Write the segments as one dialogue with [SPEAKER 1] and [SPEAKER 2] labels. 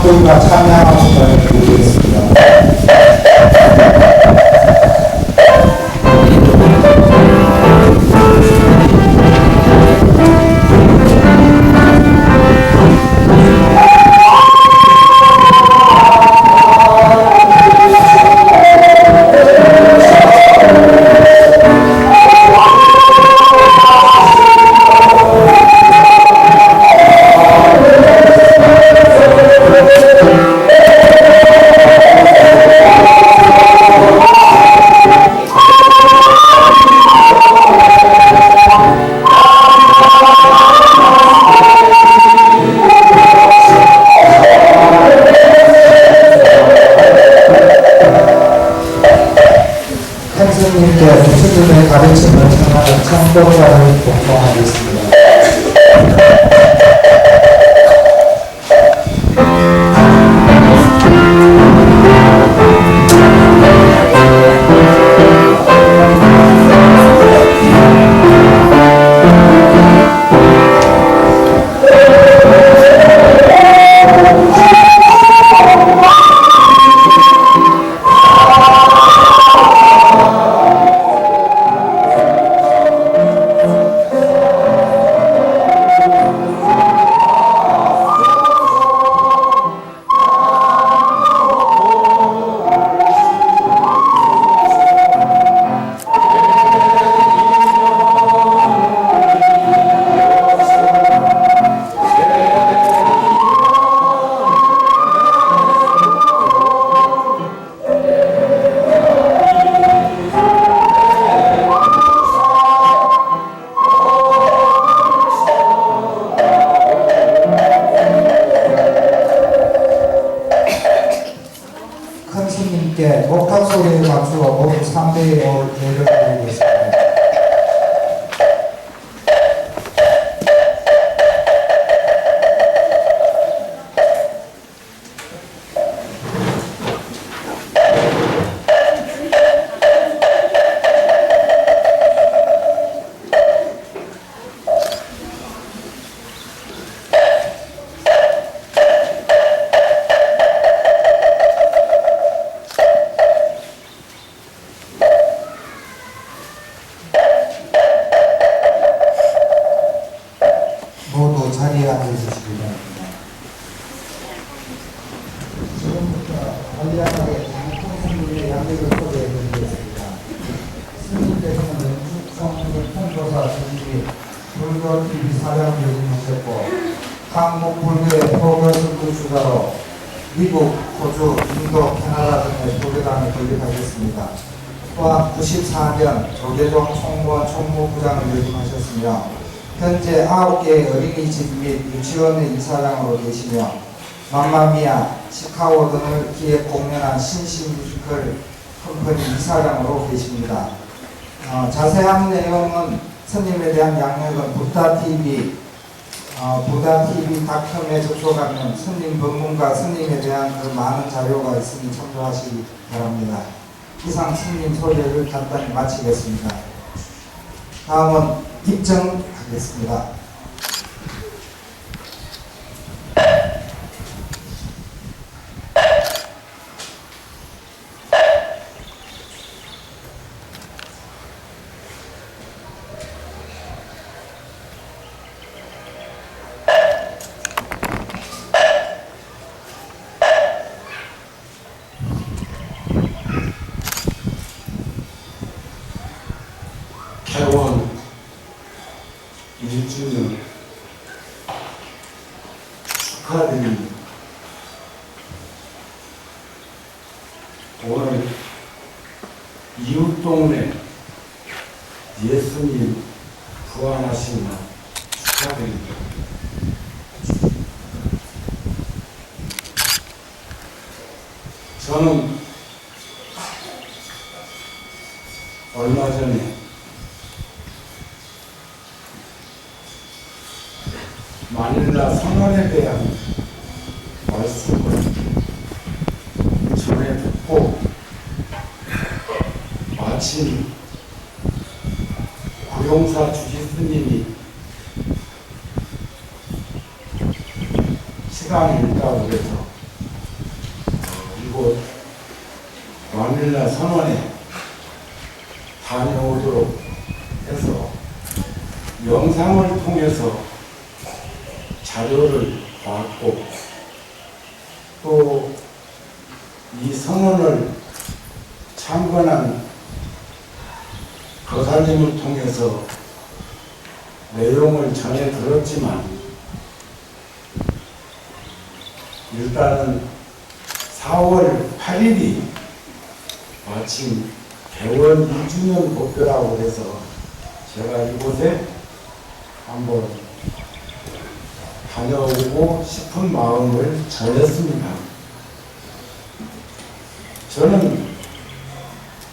[SPEAKER 1] 한국과 참여하는 것을 드리겠습니다. 선생님께 부처님의 가르침을 전하는 청동자를 복종하겠습니다. 큰 스님께 목탁 소리의 박수와 모든 3대의 예를 드리겠습니다. 모두 자리에 앉아주시기 바랍니다. 지금부터 간략하게 장통스님의 양력을 소개해드리겠습니다. 스님께서는 영국성을 통도사 전기 불교TV 사장을 지내셨고 한국 불교의 포교선교 주자로 미국, 호주, 인도, 캐나다 등의 불교단을 건립하셨습니다. 또한 94년 조계종 총무원 총무부장을 역임하셨으며 현재 9개의 어린이집 및 유치원의 이사장으로 계시며 맘마미아, 시카고 등을 기획 공연한 신신 뮤지컬 컴퍼니 이사장으로 계십니다. 자세한 내용은 스님에 대한 양력은 부다TV 닷컴에 접속하면 스님 법문과 스님에 대한 그 많은 자료가 있으니 참조하시기 바랍니다. 이상 스님 소개를 간단히 마치겠습니다. 다음은 입정하겠습니다.
[SPEAKER 2] 개원 1주년 축하드립니다. 오늘 이웃동네 예수님 부활하신 날 축하드립니다. 저는 얼마 전에 마닐라 선언에 대한 말씀을 전해 듣고 마침 구용사 주지스님이 시간이 있다고 해서 이곳 마닐라 선원에 다녀오도록 해서 영상을 통해서 자료를 봤고 또 이 선언을 참관한 거사님을 통해서 내용을 전해 들었지만 일단은 4월 8일이 마침 개원 2주년 법회라고 해서 제가 이곳에 한번 다녀오고 싶은 마음을 전했습니다. 저는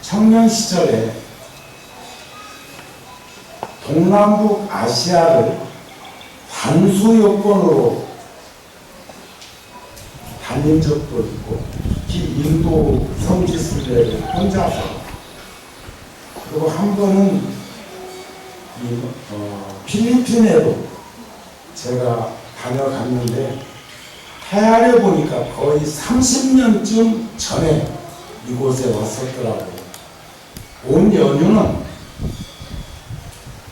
[SPEAKER 2] 청년 시절에 동남북 아시아를 단수 여권으로 다닌 적도 있고 특히 인도 성지 순례를 혼자서 그리고 한 번은 필리핀에도 제가 다녀갔는데 헤아려 보니까 거의 30년쯤 전에 이곳에 왔었더라고요. 온 연유는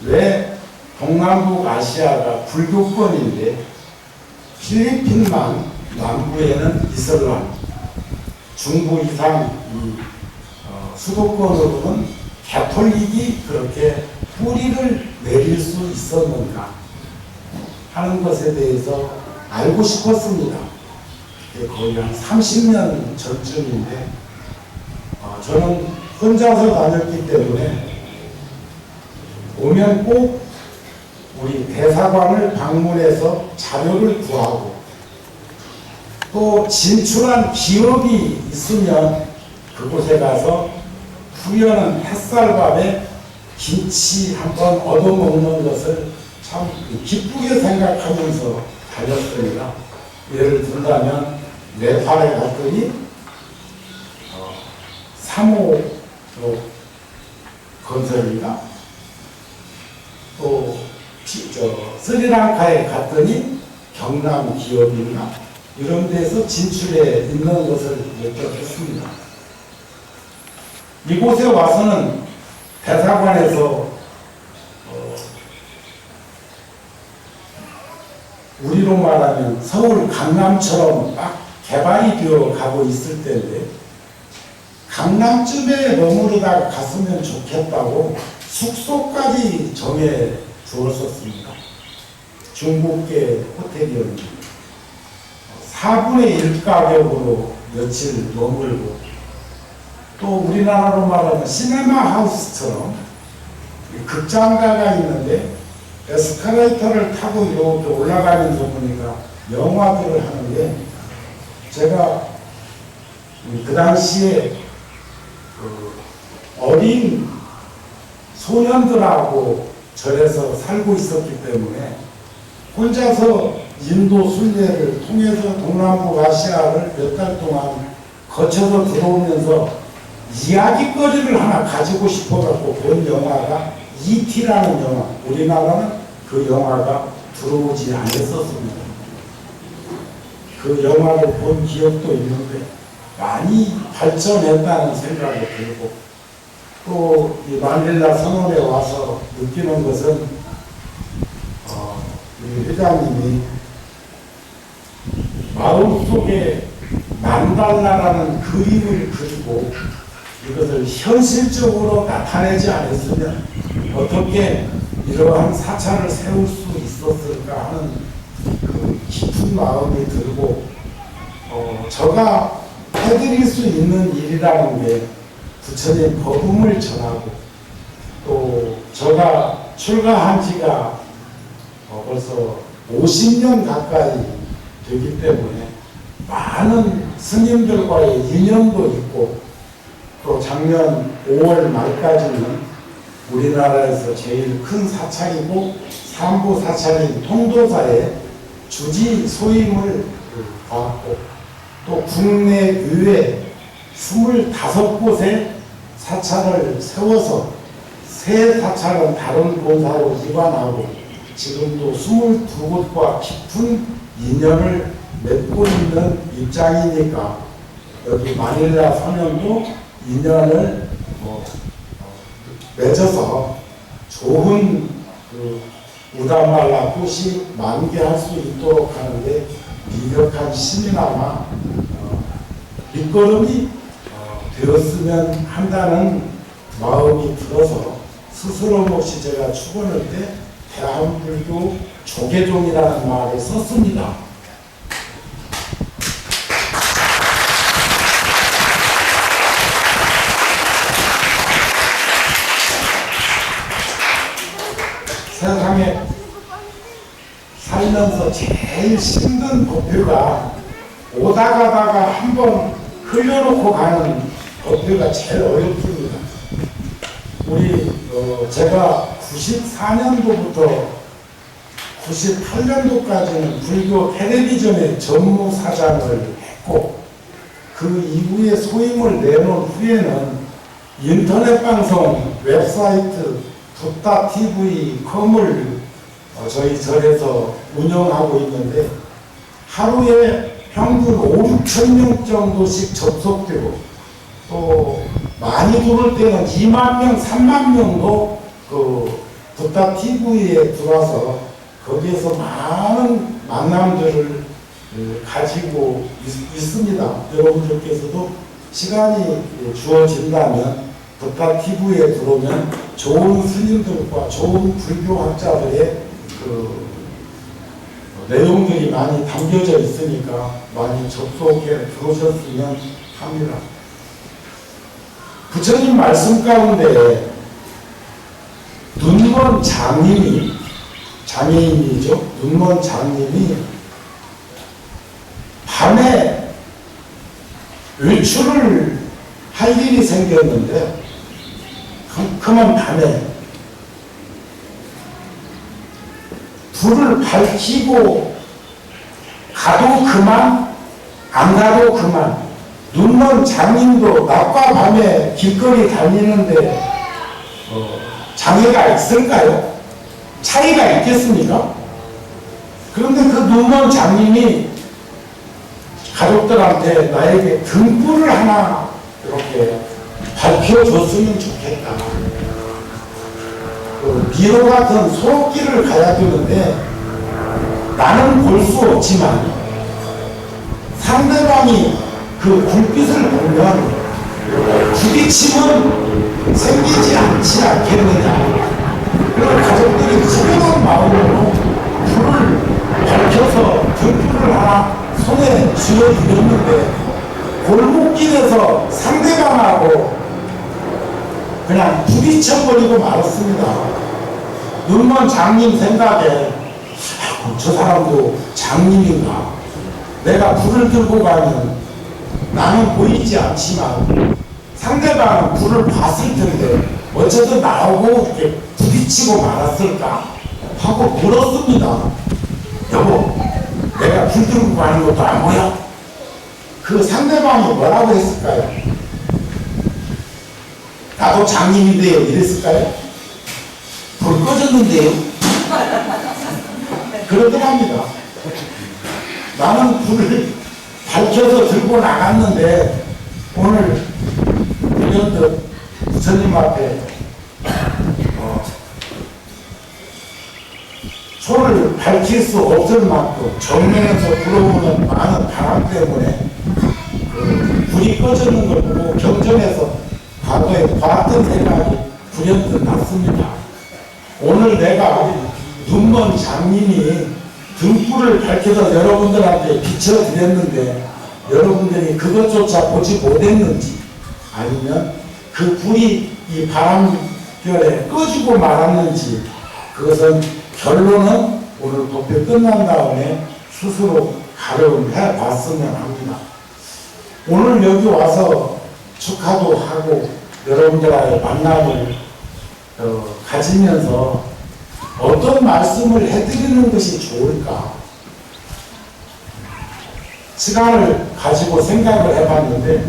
[SPEAKER 2] 왜 동남북 아시아가 불교권인데 필리핀만 남부에는 이슬람, 중부 이상 수도권으로는 가톨릭이 그렇게 뿌리를 내릴 수 있었는가 하는 것에 대해서 알고 싶었습니다. 거의 한 30년 전쯤인데 저는 혼자서 다녔기 때문에 오면 꼭 우리 대사관을 방문해서 자료를 구하고 또 진출한 기업이 있으면 그곳에 가서 후련한 햇살밥에 김치 한번 얻어먹는 것을 참 기쁘게 생각하면서 다녔습니다. 예를 들자면 네팔에 갔더니 3호 건설인가 또 스리랑카에 갔더니 경남 기업인가 이런 데서 진출해 있는 것을 느꼈습니다. 이곳에 와서는 대사관에서 우리로 말하면 서울 강남처럼 막 개발이 되어 가고 있을 때인데 강남쯤에 머무르다가 갔으면 좋겠다고 숙소까지 정해 주었었습니다. 중국계 호텔이었는데 4분의 1 가격으로 며칠 머물고 또 우리나라로 말하면 시네마 하우스처럼 극장가가 있는데 에스컬레이터를 타고 이렇게 올라가면서 보니까 영화들을 하는데 제가 그 당시에 어린 소년들하고 절에서 살고 있었기 때문에 혼자서 인도 순례를 통해서 동남북 아시아를 몇 달 동안 거쳐서 들어오면서 이야기거리를 하나 가지고 싶어갖고 본 영화가 E.T.라는 영화. 우리나라는 그 영화가 들어오지 않았었습니다. 그 영화를 본 기억도 있는데 많이 발전했다는 생각이 들고 또 이 마닐라 선원에 와서 느끼는 것은 우리 회장님이 마음속에 만달라라는 그림을 그리고 이것을 현실적으로 나타내지 않았으면 어떻게 이러한 사찰을 세울 수 있었을까 하는 그 깊은 마음이 들고 저가 해드릴 수 있는 일이라는 게 부처님 법음을 전하고 또 저가 출가한 지가 벌써 50년 가까이 되기 때문에 많은 스님들과의 인연도 있고 또 작년 5월 말까지는 우리나라에서 제일 큰 사찰이고 삼부 사찰인 통도사에 주지 소임을 받았고 또 국내 의회 25곳에 사찰을 세워서 새 사찰은 다른 본사로 이관하고 지금도 22곳과 깊은 인연을 맺고 있는 입장이니까 여기 마닐라 선연도 인연을 맺어서 좋은 그 우다말라 꽃이 만개할 수 있도록 하는데 미력한 신이나마 밑거름이 되었으면 한다는 마음이 들어서 스스로 몫이 제가 축원할 때 대한불교 조계종이라는 말을 썼습니다. 세상에 살면서 제일 힘든 법회가 오다 가다가 한번 흘려놓고 가는 법회가 제일 어렵습니다. 우리 제가 94년도부터 98년도까지는 불교 텔레비전의 전무사장을 했고 그 이후에 소임을 내놓은 후에는 인터넷 방송 웹사이트 붓다TV.com을 저희 절에서 운영하고 있는데 하루에 평균 5~6천 명 정도씩 접속되고 또 많이 들어올 때는 2만 명, 3만 명도 그 붓다TV에 들어와서 거기에서 많은 만남들을 가지고 있습니다. 여러분들께서도 시간이 주어진다면 붓다TV에 들어오면 좋은 스님들과 좋은 불교학자들의 그 내용들이 많이 담겨져 있으니까 많이 접속해 들어오셨으면 합니다. 부처님 말씀 가운데 눈먼 장애인이죠. 눈먼 장님이 밤에 외출을 할 일이 생겼는데 컴컴한 밤에 불을 밝히고 가도 그만 안 가도 그만 눈먼 장님도 낮과 밤에 길거리 다니는데 장애가 있을까요? 차이가 있겠습니까? 그런데 그 눈먼 장님이 가족들한테 나에게 등불을 하나 이렇게 밝혀줬으면 좋겠다. 그 미로 같은 소록길을 가야 되는데 나는 볼 수 없지만 상대방이 그 불빛을 보면 부딪힘은 생기지 않지 않겠느냐. 그런 가족들이 지혜로운 마음으로 불을 밝혀서 등불을 하나 손에 쥐어드렸는데 골목길에서 상대방하고 그냥 부딪혀버리고 말았습니다. 눈먼 장님 생각에 저 사람도 장님인가? 내가 불을 들고 가면 나는 보이지 않지만 상대방은 불을 봤을 텐데 어쩌다 나오고 이렇게 부딪히고 말았을까 하고 물었습니다. 여보, 내가 불 들고 가는 것도 안 보여? 그 상대방이 뭐라고 했을까요? 나도 장님인데요 이랬을까요? 불 꺼졌는데요? 그러더랍니다. 나는 불을 밝혀서 들고 나갔는데 오늘 1년도 부처님 앞에 소를 밝힐 수 없을 만큼 정면에서 불어오는 많은 바람 때문에 그 불이 꺼지는 걸 보고 경전에서 과거에 봤던 생각이 불현듯 났습니다. 오늘 내가 눈먼 장님이 등불을 밝혀서 여러분들한테 비춰드렸는데 여러분들이 그것조차 보지 못했는지 아니면 그 불이 이 바람결에 꺼지고 말았는지 그것은 결론은 오늘 법회 끝난 다음에 스스로 가려해 봤으면 합니다. 오늘 여기 와서 축하도 하고 여러분들과의 만남을 가지면서 어떤 말씀을 해드리는 것이 좋을까? 시간을 가지고 생각을 해봤는데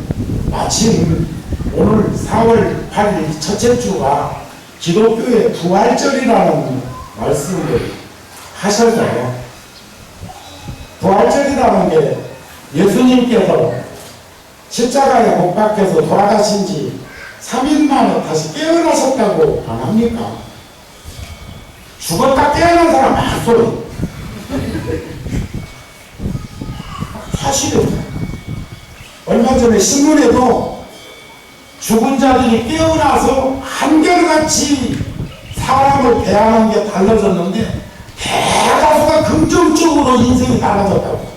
[SPEAKER 2] 마침 오늘 4월 8일 첫째 주가 기독교의 부활절이라는 말씀을 하셔서 부활절이라는 게 예수님께서 십자가에 못 박혀서 돌아가신 지 3일 만에 다시 깨어나셨다고 안 합니까? 죽었다 깨어난 사람 많소리. 사실은 얼마 전에 신문에도 죽은 자들이 깨어나서 한결같이 사람을 대하는 게 달라졌는데 대다수가 긍정적으로 인생이 달라졌다고.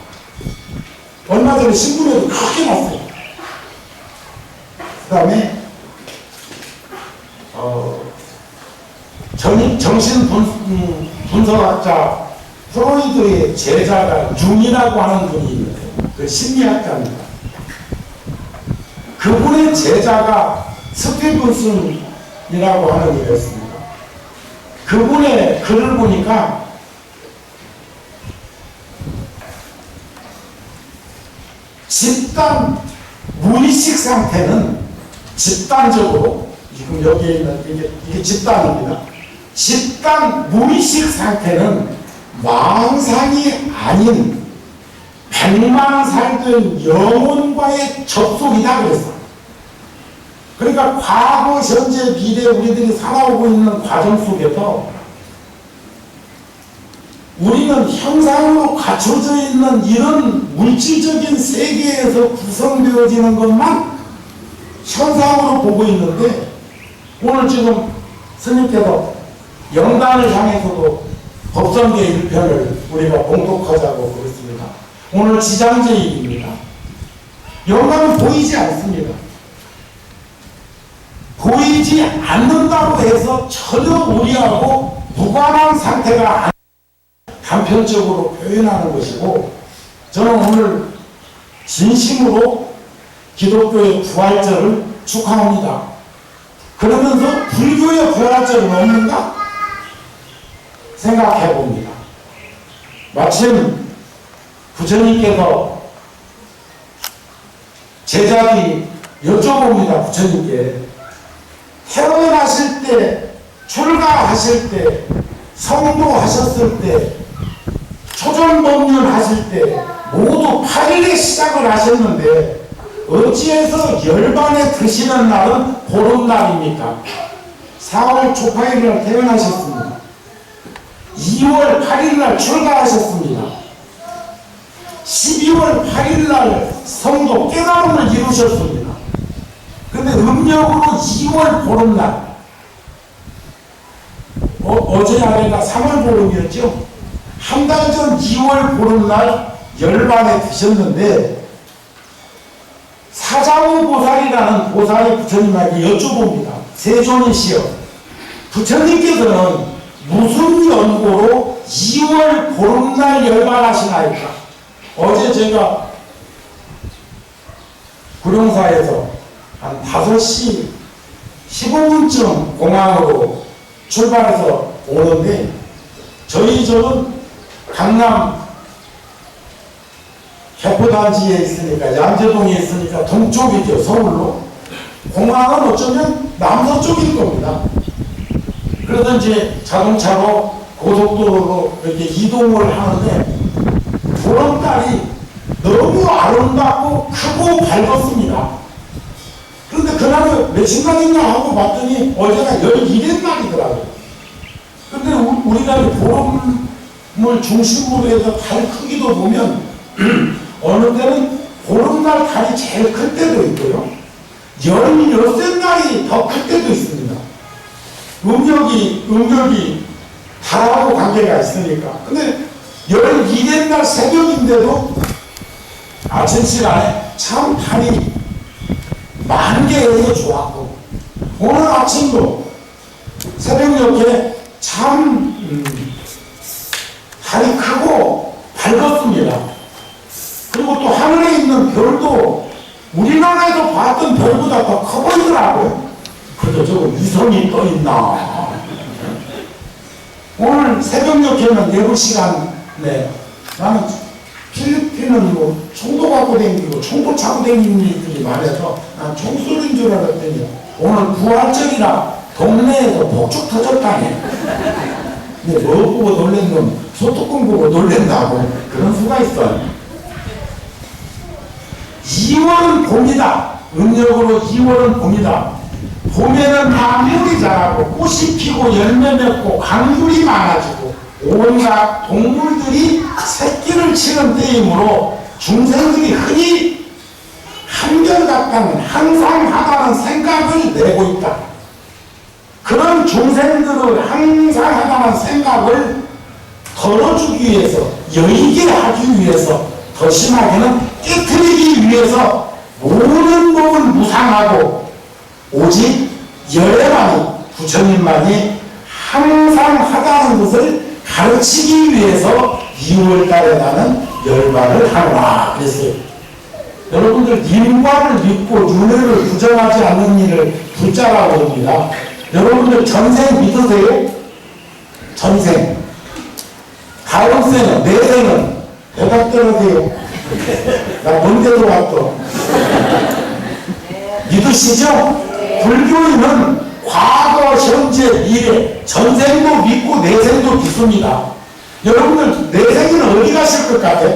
[SPEAKER 2] 얼마 전에 신문에도 크게 났어요. 그 다음에 정신분석학자 프로이드의 제자가 융이라고 하는 분이 있는데 그 심리학자입니다. 그분의 제자가 스티븐슨이라고 하는 이였습니다. 그분의 글을 보니까 집단 무의식 상태는 집단적으로 지금 여기에 있는 이게 집단입니다. 집단 무의식 상태는 망상이 아닌 백만 살된 영혼과의 접속이다 그랬어. 그러니까 과거, 현재, 미래 우리들이 살아오고 있는 과정 속에서 우리는 형상으로 갖춰져 있는 이런 물질적인 세계에서 구성되어지는 것만 현상으로 보고 있는데 오늘 지금 스님께서 영단을 향해서도 법성계 1편을 우리가 봉독하자고 그랬습니다. 오늘 지장제일입니다. 영단은 보이지 않습니다. 보이지 않는다고 해서 전혀 우리하고 무관한 상태가 단편적으로 표현하는 것이고, 저는 오늘 진심으로 기독교의 부활절을 축하합니다. 그러면서 불교의 부활절은 없는가? 생각해 봅니다. 마침 부처님께서 제자들이 여쭤봅니다. 부처님께 태어나실 때, 출가하실 때, 성도하셨을 때, 초전법륜 하실 때 모두 8일에 시작을 하셨는데 어찌해서 열반에 드시는 날은 보름날입니까? 4월 초파일날 태어나셨습니다. 2월 8일날 출가하셨습니다. 12월 8일날 성도 깨달음을 이루셨습니다. 근데 음력으로 2월 보름날, 어제 아래가 3월 보름이었죠? 한 달 전 2월 보름날 열반에 드셨는데 사자우 보살이라는 보살의 부처님에게 여쭤봅니다. 세존이시여, 부처님께서는 무슨 연고로 2월 보름날 열반하시나이까? 어제 제가 구룡사에서 한 5시 15분쯤 공항으로 출발해서 오는데 저희 집은 강남 개포단지에 있으니까, 양재동에 있으니까 동쪽이죠. 서울로. 공항은 어쩌면 남서쪽일 겁니다. 그래서 이제 자동차로 고속도로로 이렇게 이동을 하는데 보름달이 너무 아름답고 크고 밝았습니다. 그런데 그날은 며칠 날이나 하고 봤더니 어제가 11일 날이더라고요. 근데 우리가 보름을 중심으로 해서 달 크기도 보면 어느 때는 보름날 달이 제일 클 때도 있고요. 16날이 더 클 때도 있습니다. 음력이 달하고 관계가 있으니까. 근데 12일날 새벽인데도 아침 시간에 참 달이 만개해서 좋았고, 오늘 아침도 새벽녘에 참 달이 크고 밝았습니다. 그리고 또 하늘에 있는 별도 우리나라에서 봤던 별보다 더 커 보이더라고요. 그래도 저거 위성이 떠 있나. 오늘 새벽녘에는 예불 시간에 나는 필리핀은 뭐 총도 갖고 다니고 총도 차고 다니는 일들이 많아서 난 총소리인 줄 알았더니 오늘 부활절이라 동네에서 폭죽 터졌다네. 근데 뭐 보고 놀란 건 소뚜껑 보고 놀란다고 그런 수가 있어요. 2월은 봄이다. 음력으로 2월은 봄이다. 봄에는 만물이 자라고 꽃이 피고 열매 맺고 강물이 많아지고 온갖 동물들이 새끼를 치는 때이므로 중생들이 흔히 한결같다는 항상하다는 생각을 내고 있다. 그런 중생들을 항상하다는 생각을 덜어주기 위해서, 여의게 하기 위해서, 더 심하게는 깨트리기 위해서 모든 법을 무상하고 오직 열애만이, 부처님만이 항상 하다는 것을 가르치기 위해서 2월달에 나는 열반을 하노라 그랬어요. 여러분들 인과를 믿고 윤회를 부정하지 않는 일을 불자라고 합니다. 여러분들 전생 믿으세요? 전생. 다음 생은, 내 생은 대답 들으세요. 나 먼데도 왔어. 믿으시죠? 불교인은 과거, 현재, 미래, 전생도 믿고 내생도 믿습니다. 여러분들 내생은 어디 가실 것 같아?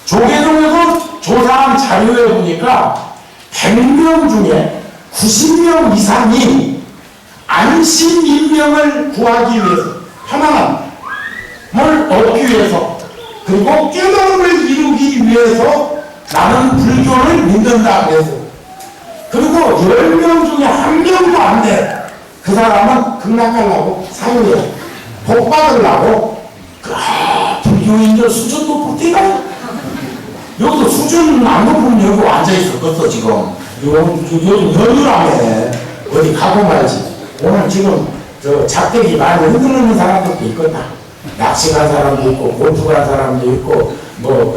[SPEAKER 2] 조계종에서 조사한 자료에 보니까 100명 중에 90명 이상이 안심인명을 구하기 위해서, 편안함을 얻기 위해서, 그리고 깨달음을 이루기 위해서 나는 불교를 믿는다 그래서. 그리고 10명 중에 1명도 안 돼. 그 사람은 극락하려고 사유해. 복 받으려고. 불교인들 수준 높을 때가 여기도 수준 안 높으면 여기 앉아있었겠어 지금. 요즘 연휴라며 어디 가고 말지. 오늘 지금 저 작대기 많이 흔들리는 사람들도 있거든. 낚시 간 사람도 있고 골프 간 사람도 있고 뭐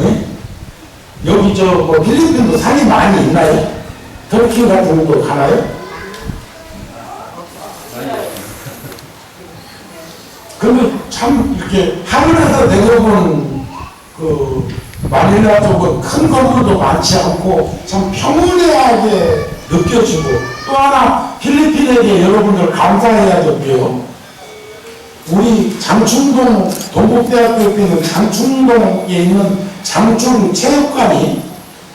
[SPEAKER 2] 여기 저 뭐 필리핀도 산이 많이 있나요? 터키 같은 것도 가나요? 근데 참 이렇게 하늘에서 내려본 그 마닐라 쪽은 큰 건물도 많지 않고 참 평온하게 느껴지고, 또 하나 필리핀에게 여러분들 감사해야 될게요. 우리 장충동 동국대학교 옆에 있는 장충동에 있는 장충 체육관이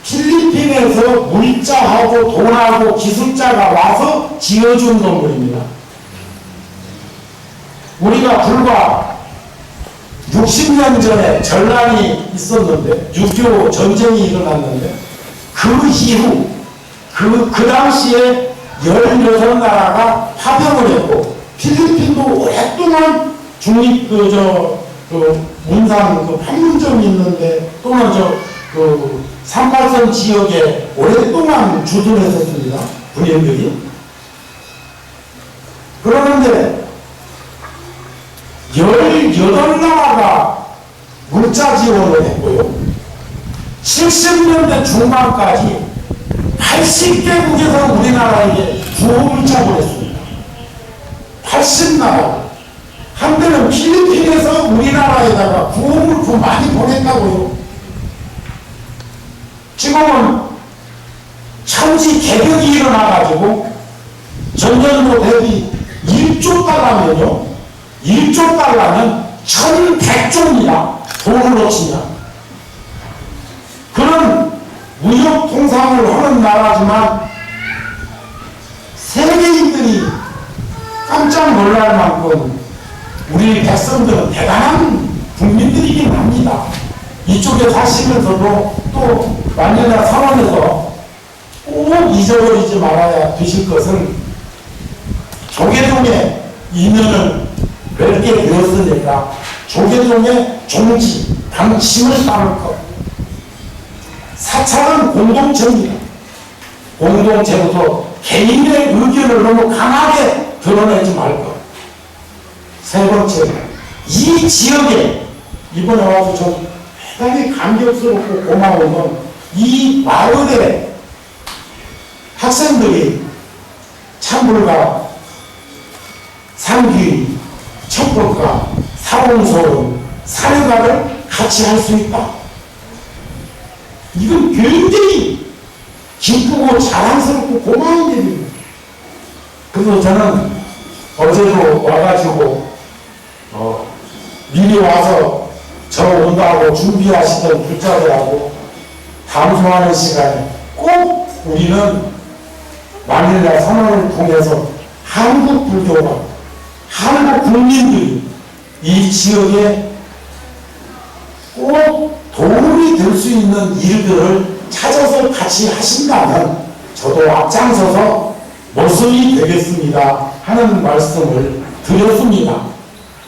[SPEAKER 2] 필리핀에서 물자하고 돈하고 기술자가 와서 지어준 건물입니다. 우리가 불과 60년 전에 전란이 있었는데, 6.25 전쟁이 일어났는데, 그 이후 그 당시에 16나라가 파병을 했고, 필리핀도 오랫동안 중립 문산 판문점이 있는데, 또는 38선 지역에 오랫동안 주둔했었습니다. 군인들이. 그러는데 18나라가 물자 지원을 했고요. 70년대 중반까지 80개국에서 우리나라에게 구호 물자 보냈습니다. 80나라. 한때는 필리핀에서 우리나라에다가 구호 물품 많이 보냈다고요. 지금은 천지 개벽이 일어나가지고 전년도 대비 1조 달러면요, 1조 달러면 1100조입니다. 돈으로 치면. 그런 무역 통상을 하는 나라지만 세계인들이 깜짝 놀랄 만큼 우리 백성들은 대단한 국민들이긴 합니다. 이쪽에 사시면서도 또 만년나 상황에서 꼭 잊어버리지 말아야 되실 것은, 조계종의 인연을 맺게 되었으니까 조계종의 종지, 방침을 따를 것. 사찰은 공동체입니다. 공동체로서 개인의 의견을 너무 강하게 드러내지 말 것. 세 번째, 이 지역에 이번에 와서 좀 대단히 감격스럽고 고마운 건, 이 마을에 학생들이 찬불과 상귀, 척법과 사홍소음, 사례가를 같이 할 수 있다. 이건 굉장히 기쁘고 자랑스럽고 고마운 일입니다. 그래서 저는 어제도 와가지고 미리 와서 저 온다고 준비하시던 불자들하고 감수하는 시간에 꼭 우리는 마닐라 선언을 통해서 한국 불교가, 한국 국민들이 이 지역에 꼭 도움이 될 수 있는 일들을 찾아서 같이 하신다면 저도 앞장서서 모습이 되겠습니다 하는 말씀을 드렸습니다.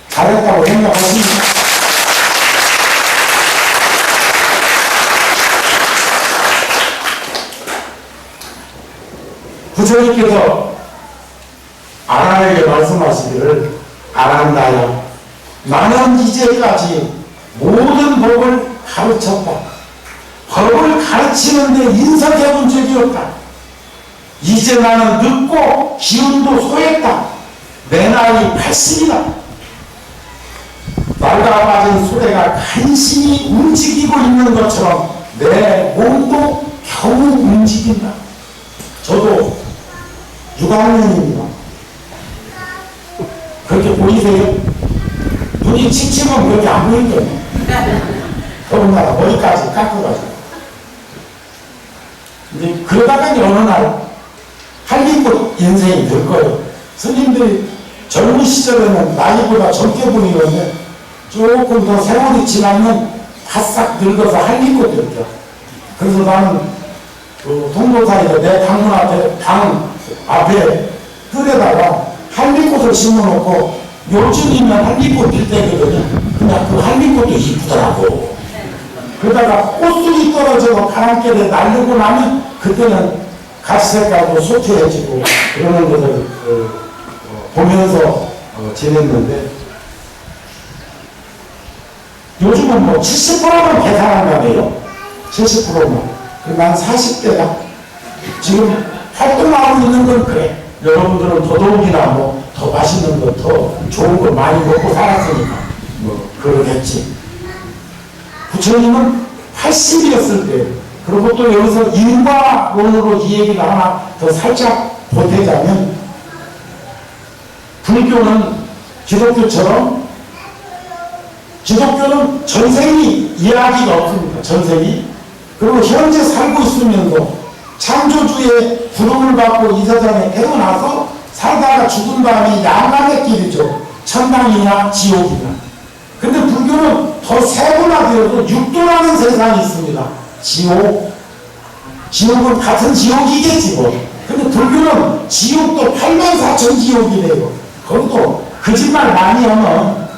[SPEAKER 2] 잘했다고 생각하십니다. 부처님께서 아라에게 말씀하시기를, 아란다야, 나는 이제까지 모든 법을 가르쳤다. 법을 가르치는데 인석해 본 적이 없다. 이제 나는 늙고 기운도 소했다. 내 나이 80이다. 날가 빠진 소래가 간신히 움직이고 있는 것처럼 내 몸도 겨우 움직인다. 저도 6학년입니다. 그렇게 보이세요? 눈이 침침하면 그렇게 안 보이죠? 더군다나 머리까지 깎아가지고. 이제 그러다가 어느 날 한림꽃 인생이 될 거예요. 스님들이 젊은 시절에는 나이보다 젊게 보이는데 조금 더 세월이 지나면 바싹 늙어서 한림꽃 될게요. 그래서 나는 그 동도사에서 내 방문 앞에, 방 앞에 뜰에다가 한림꽃을 심어놓고 요즘이면 한림꽃 필 때거든요. 그냥 그 한림꽃도 이쁘더라고. 그러다가 꽃순이 떨어져서 바람결에 날르고 나면 그때는 가시색깔도 소태해지고 그러는 것을 보면서 지냈는데, 요즘은 뭐 70%만 계산한다며요. 70%만. 난 40대다. 지금 활동하고 있는 건 그래. 여러분들은 더더욱이나 뭐 더 맛있는 거, 더 좋은 거 많이 먹고 살았으니까 뭐 그러겠지. 부처님은 80이었을 때, 그리고 또 여기서 인과론으로 이 얘기를 하나 더 살짝 보태자면, 불교는 기독교처럼, 기독교는 전생이 이야기가 없습니다. 전생이. 그리고 현재 살고 있으면서 창조주의 부름을 받고 이 세상에 태어나서 살다가 죽은 다음에 양강의 길이죠. 천당이나 지옥이나. 근데 불교는 더 세분화되어서 육도라는 세상이 있습니다. 지옥. 지옥은 같은 지옥이겠지 뭐. 근데 불교는 지옥도 84,000 지옥이래요. 거기도 거짓말 많이 하면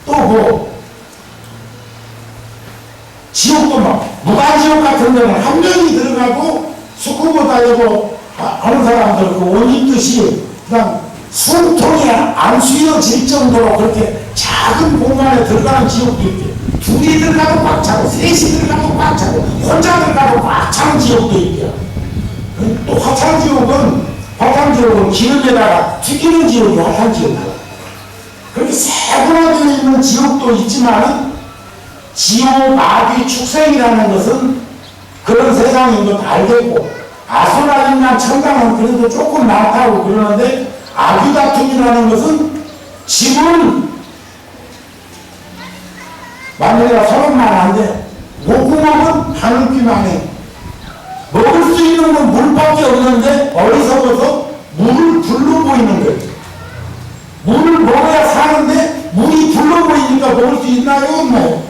[SPEAKER 2] 또 뭐 지옥도 막 무간지옥 같은 데는 한 명이 들어가고 수쿠보 다니고 하는 사람들 그 옷 입듯이 그냥 숨통이 안 쉬어질 정도로 그렇게 작은 공간에 들어가는 지옥도 있대요. 둘이 들어가도 꽉 차고 셋이 들어가도 꽉 차고 혼자 들어가도 꽉 차는 지옥도 있대요. 또 화창지옥은 기름에다가 튀기는 지옥이 화창지옥이에요. 그렇게 세분화되어 있는 지옥도 있지만은 지옥, 마귀, 축생이라는 것은 그런 세상인 것 알겠고, 아수라 인간 천당은 그래도 조금 낫다고 그러는데, 아귀다툼이라는 것은 지금은 만약에 서른만 안 돼. 목구멍은 하늘비만 해. 먹을 수 있는 건 물밖에 없는데 어리석어서 물을 불러 보이는 거예요. 물을 먹어야 사는데 물이 불러 보이니까 먹을 수 있나요? 없나요?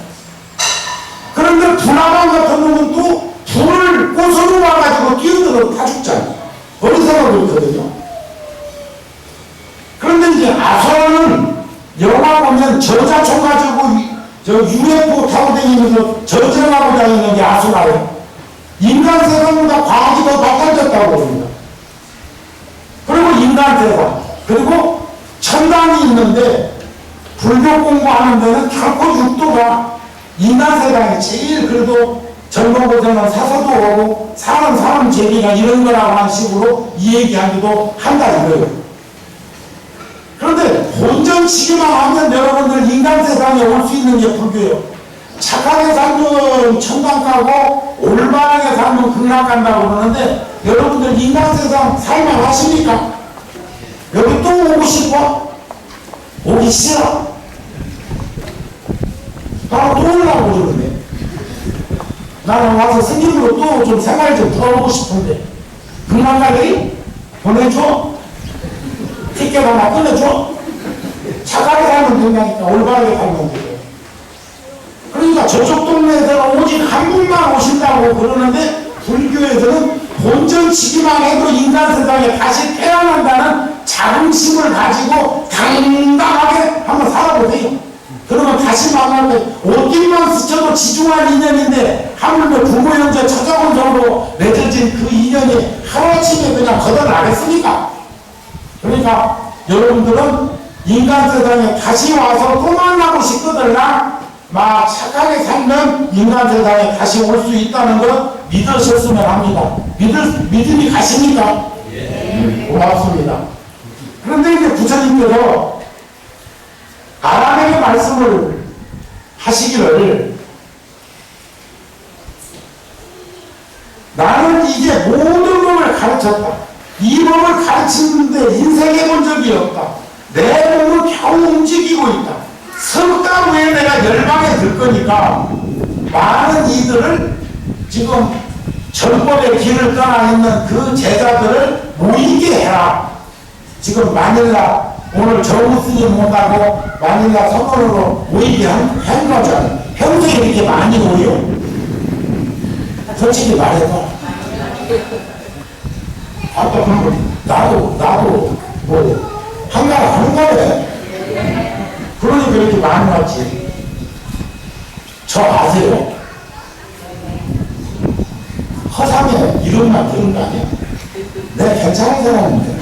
[SPEAKER 2] 그런데 분화방 같은 놈은 또 불을 꽃으로 와가지고 뛰어들어 다 죽잖아요. 어리석어 그렇거든요. 그런데 이제 아수라는 영화 보면 저자총 가지고 저 UFO 타고 다니면서 저정하고 다니는 게 아수라예요. 인간 세상보다 과학이 더 발달됐다고 봅니다. 그리고 인간 세상, 그리고 천당이 있는데 불교 공부하는 데는 결코 육도가 인간 세상이 제일 그래도 젊은 곳에는 사서도 오고 사는 사람 제기가 이런 거라고 하는 식으로 이 얘기하기도 한다 이거예요. 그런데 본전치기만 하면 여러분들 인간 세상에 올 수 있는 게 불교예요. 착하게 살면 천당 가고 올바르게 살면 극락 간다고 그러는데, 여러분들 인간 세상 살만 하십니까? 여기 또 오고 싶어? 오기 싫어? 바로 또 오려고 하라고 그러는데 나는 와서 스님으로 또 좀 생활 좀 들어보고 싶은데 금강가리 보내줘? 티켓 하나 끊어줘? 착하게 살면 된다니까. 올바르게 살면 돼. 그러니까 저쪽 동네에서는 오직 한 분만 오신다고 그러는데 불교에서는 본전치기만 해도 인간 세상에 다시 태어난다는 자긍심을 가지고 당당하게 한번 살아보세요. 그러면 다시 만날 때 어디만 스쳐도 지중한 인연인데 하물며 부모 형제 찾아온 정도로 맺어진 그 인연이 하루아침에 그냥 거덜나겠습니까? 그러니까 여러분들은 인간 세상에 다시 와서 또 만나고 싶거든요. 막 착하게 살면 인간 세상에 다시 올 수 있다는 걸 믿으셨으면 합니다. 믿음이 가십니까? 예. 고맙습니다. 그런데 이제 부처님께서 아람에게 말씀을 하시기를 나는 이제 모든 법을 가르쳤다. 이 법을 가르치는데 인생해 본 적이 없다. 내 몸을 겨우 움직이고 있다. 석 달 후에 내가 열방에 들 거니까 많은 이들을 지금 전법의 길을 떠나 있는 그 제자들을 모이게 해라. 지금 마닐라 오늘 정우 스님 온다고 마닐라 선언으로 모이게 한 거죠. 평소에 이렇게 많이 모여? 솔직히 말해서 아까 그러면 나도 뭐 한가라 하는 거래. 그러니까 이렇게 많이 왔지. 저 아세요? 허상에 이름만 들은 거 아니야? 내가 괜찮은 사람인데.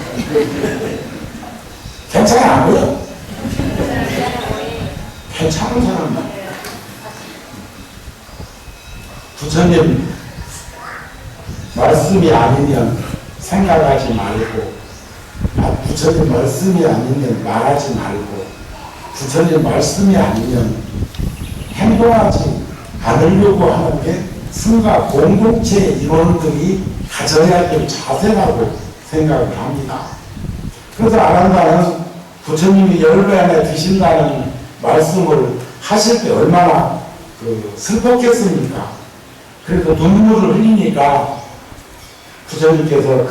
[SPEAKER 2] 괜찮이 안 보여? 괜찮은 사람이야. 부처님 말씀이 아니면 생각하지 말고, 부처님 말씀이 아니면 말하지 말고, 부처님 말씀이 아니면 행동하지 않으려고 하는 게 승가 공동체 인원들이 가져야 될 자세라고 생각을 합니다. 그래서 아란다는 부처님이 열반에 드신다는 말씀을 하실 때 얼마나 슬펐겠습니까? 그래도 눈물을 흘리니까 부처님께서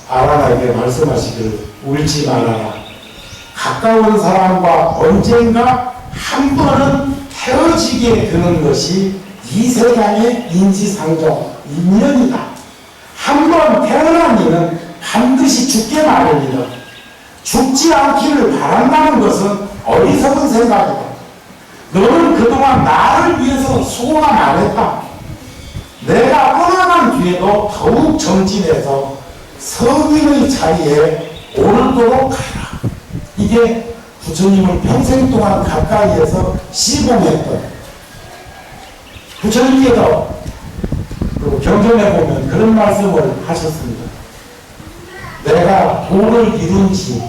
[SPEAKER 2] 아란에게 말씀하시기를 울지 말아라. 가까운 사람과 언젠가 한 번은 헤어지게 되는 것이 이 세상의 인지상정, 인연이다. 한 번 태어난 이는 반드시 죽게 마련이다. 죽지 않기를 바란다는 것은 어리석은 생각이다. 너는 그동안 나를 위해서 수고가 많았다. 내가 떠나간 뒤에도 더욱 정진해서 성인의 자리에 오르도록 하라. 이게 부처님을 평생 동안 가까이에서 시봉했던 부처님께서 경전에 보면 그런 말씀을 하셨습니다. 내가 도를 이룬 지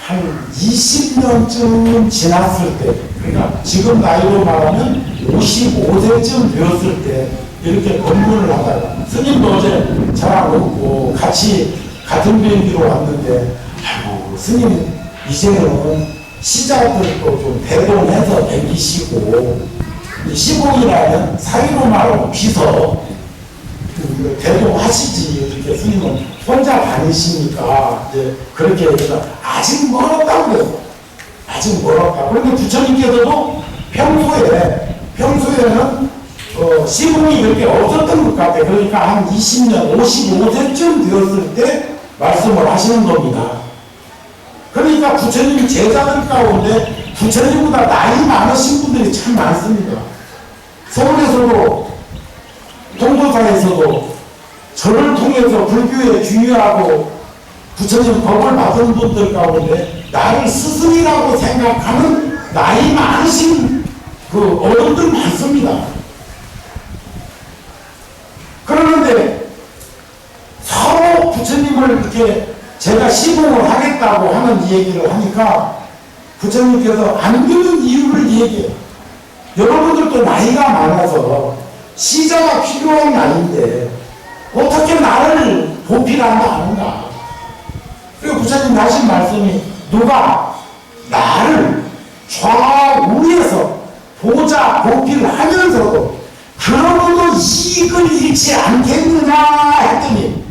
[SPEAKER 2] 한 20년쯤 지났을 때, 그러니까 지금 나이로 말하면 55세쯤 되었을 때 이렇게 법문을 하다가 스님도 어제 저랑 오고 같이 같은 비행기로 왔는데 아이고 스님 이제는 시자들도 좀 대동해서 배기시고 시봉이라는 사이로 말하고 비서 대동하시지 이렇게 스님은 혼자 다니시니까 이제 그렇게 해서 아직 멀었다고 그래요. 아직 멀었다. 그런데 부처님께서도 평소에는 시봉이 그렇게 없었던 것 같아요. 그러니까 한 20년, 55세쯤 되었을 때 말씀을 하시는 겁니다. 그러니까 부처님 제자들 가운데 부처님보다 나이 많으신 분들이 참 많습니다. 서울에서도 동도사에서도 저를 통해서 불교에 중요하고 부처님 법을 받은 분들 가운데 나를 스승이라고 생각하는 나이 많으신 그 어른들 많습니다. 그러는데 서로 부처님을 이렇게 제가 시봉을 하겠다고 하는 얘기를 하니까 부처님께서 안 되는 이유를 얘기해요. 여러분들도 나이가 많아서 시자가 필요한 나이인데 어떻게 나를 보필한다 하는가. 그리고 부처님 하신 말씀이 누가 나를 좌우에서 보자 보필을 하면서도 그러고도 이익을 잃지 않겠느냐 했더니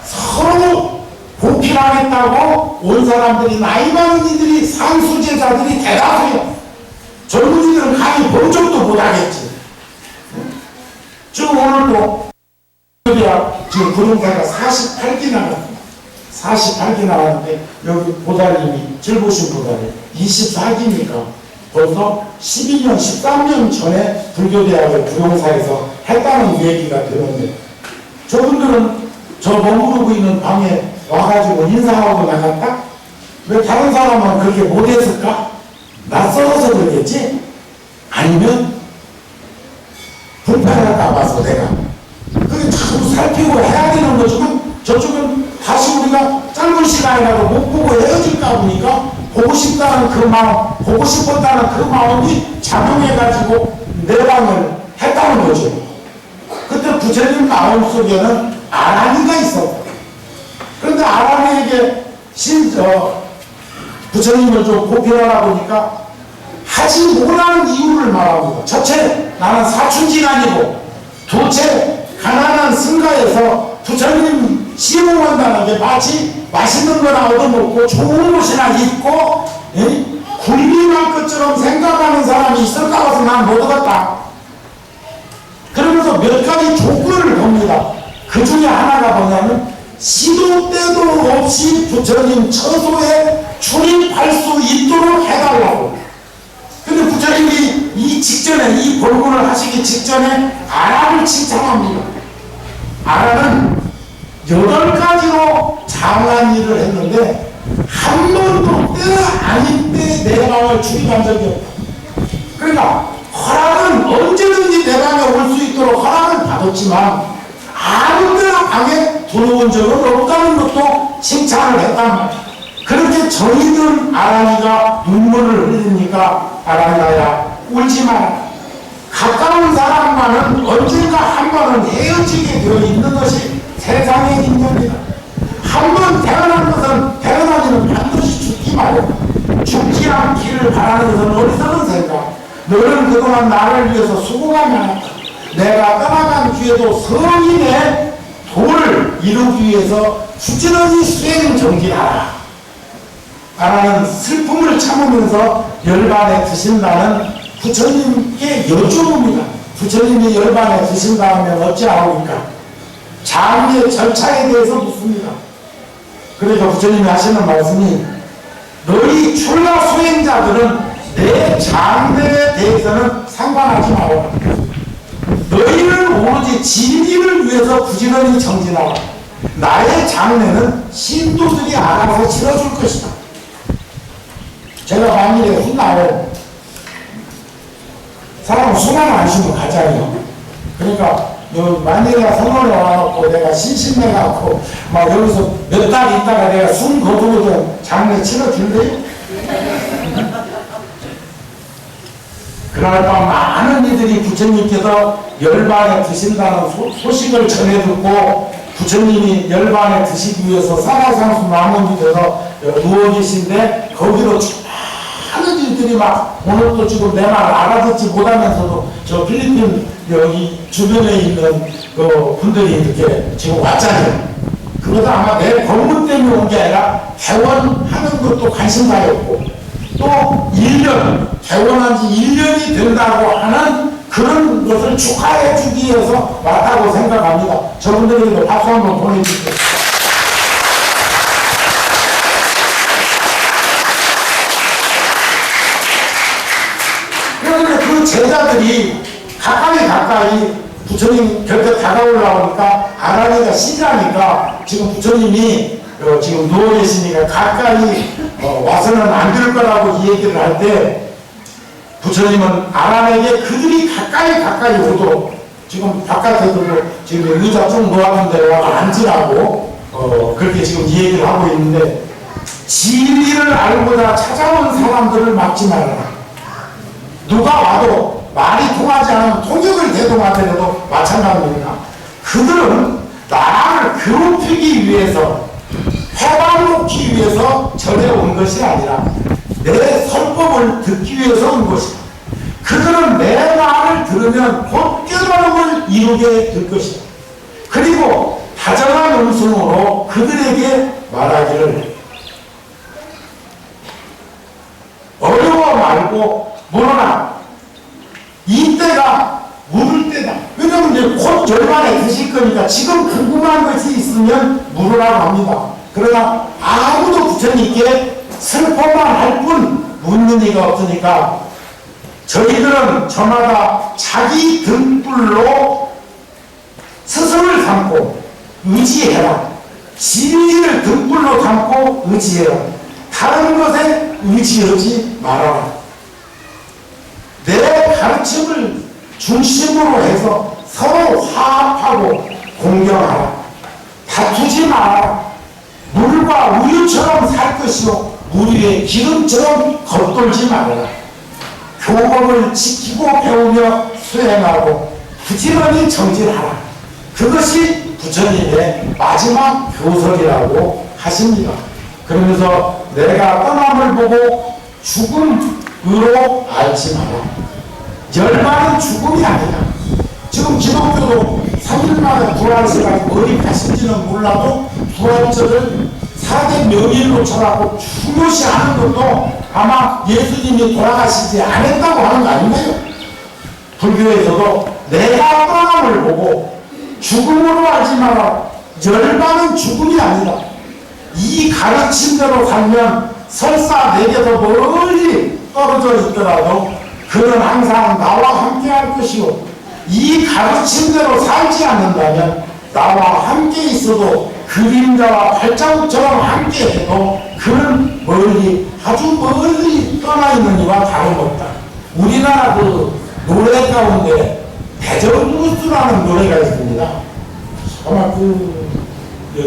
[SPEAKER 2] 서로 보필하겠다고 온 사람들이, 나이 많은 이들이, 상수제자들이 대다수요. 젊은이들은 감히 본 적도 못하겠지. 지금 오늘도 지금 구룡사가 48기 나갔습니다. 48기 나왔는데 여기 보살님이 즐보신 보살이 24기니까 벌써 12년, 13년 전에 불교대학을 구룡사에서 했다는 얘기가 되는데, 저분들은 저 머무르고 있는 방에 와가지고 인사하고 나갔다? 왜 다른 사람은 그렇게 못했을까? 낯설어서 그러겠지? 아니면 불편할까 봐서 내가 그게 자꾸 살피고 해야 되는 거지만, 저쪽은 다시 우리가 짧은 시간이라도 못 보고 헤어질까 보니까 보고 싶다는 그 마음, 보고 싶었다는 그 마음이 작용해가지고 내방을 했다는 거죠. 그때 부처님 마음속에는 아란이가 있었다. 그런데 아란이에게 부처님을 좀 보필하라 보니까 하지 못하는 이유를 말합니다. 첫째, 나는 사춘지간이고, 둘째, 가난한 승가에서 부처님 시봉한다는 게 마치 맛있는 거나 얻어먹고 좋은 옷이나 입고 굴비만 것처럼 생각하는 사람이 있을까 봐서 난 못 얻었다. 그러면서 몇 가지 조건을 봅니다. 그 중에 하나가 뭐냐면 시도 때도 없이 부처님 처소에 출입할 수 있도록 해달라고. 근데 부처님이 이 직전에, 이 본문을 하시기 직전에 아란을 칭찬합니다. 아란은 8가지로 장한 일을 했는데 한 번도 때가 아닌 때 내 방을 출입한 적이 없다. 그러니까 허락은 언제든지 내 방에 올 수 있도록 허락을 받았지만 아무 때나 방에 들어온 적은 없다는 것도 칭찬을 했단 말이야. 그렇게 정의든 아란이가 눈물을 흘리니까 아란이야 울지 마라. 가까운 사람과는 언젠가 한 번은 헤어지게 되어 있는 것이 세상의 인연이다. 한 번 태어난 것은 태어나기는 반드시 죽기 마련. 죽지 않기를 바라는 것은 어리석은 생각. 너는 그동안 나를 위해서 수고가 많았다. 내가 떠나간 뒤에도 성인의 도를 이루기 위해서 부지런히 수행 정진하라. 아라는 슬픔을 참으면서 열반에 드신다는 부처님께 여쭤봅니다. 부처님이 열반에 드신 다음에 어찌하옵니까? 장례 절차에 대해서 묻습니다. 그러니까 부처님이 하시는 말씀이 너희 출가 수행자들은 내 장례에 대해서는 상관하지 마라. 너희는 오로지 진리를 위해서 부지런히 정진하라. 나의 장례는 신도들이 알아서 치러줄 것이다. 제가 만일에 훗날 사람 수만 안 쉬면 가잖아요. 그러니까 만일에 선언을 와놓고 내가 심심해갖고 막 여기서 몇 달 있다가 내가 숨 거두고도 장례 치러줄래요? 그날 밤 많은 이들이 부처님께서 열반에 드신다는 소식을 전해 듣고 부처님이 열반에 드시기 위해서 사라상수 나무 밑에서 누워 계신데 거기로 많은 일들이 막 오늘도 지금 내 말 알아듣지 못하면서도 저 필리핀 여기 주변에 있는 그 분들이 이렇게 지금 왔잖아요. 그것도 아마 내 법문 때문에 온 게 아니라 개원하는 것도 관심사였고 또 1년 개원한 지 1년이 된다고 하는 그런 것을 축하해 주기 위해서 왔다고 생각합니다. 저분들에게도 박수 한번 보내주세요. 그런데 그 제자들이 가까이 부처님 곁에 다가올라오니까 아란이가 시자니까 지금 부처님이 지금 누워 계시니까 가까이 와서는 안 될 거라고 이 얘기를 할 때 부처님은 아란에게 그들이 가까이 오도록 지금 바깥에 두고 지금 의자 좀 놓아둔 데 와 앉으라고 그렇게 지금 이 얘기를 하고 있는데 진리를 알고자 찾아온 사람들을 막지 말아라. 누가 와도 말이 통하지 않으면 통역을 대동하더라도 마찬가지입니다. 그들은 나를 괴롭히기 위해서 회방 놓기 위해서 전해 온 것이 아니라 내 설법을 듣기 위해서 온 것이다. 그들은 내 말을 들으면 곧 깨달음을 이루게 될 것이다. 그리고 다정한 음성으로 그들에게 말하기를 어려워 말고 물어라. 이때가 물을 때다. 왜냐하면 이제 곧 열반에 드실 거니까 지금 궁금한 것이 있으면 물으라고 합니다. 그러나 아무도 부처님께 슬퍼만 할 뿐 묻는 이가 없으니까 저희들은 저마다 자기 등불로 스승을 삼고 의지해라. 진리를 등불로 삼고 의지해라. 다른 것에 의지하지 말아라. 내 가르침을 중심으로 해서 서로 화합하고 공경하라. 다투지 말아라. 물과 우유처럼 살 것이요 물 위에 기름처럼 겉돌지 말아라. 교법을 지키고 배우며 수행하고 부지런히 정진하라. 그것이 부처님의 마지막 교설이라고 하십니다. 그러면서 내가 떠남을 보고 죽음으로 알지 마라. 열반은 죽음이 아니다. 지금 기독교도 3일만에 부활절까지 어디 가신지는 몰라도 부활절을 4대 명일로 쳐라고 중요시하는 것도 아마 예수님이 돌아가시지 않았다고 하는 거 아닌가요? 불교에서도 내가 떠남을 보고 죽음으로 알지 마라. 열반은 죽음이 아니다. 이 가르침대로 살면 설사 내게서 멀리 떨어져 있더라도 그는 항상 나와 함께 할 것이요 이 가르침대로 살지 않는다면 나와 함께 있어도 그림자와 발자국처럼 함께 해도 그는 멀리 아주 멀리 떠나 있는 이와 다름없다. 우리나라 그 노래 가운데 대전루스라는 노래가 있습니다. 아마 그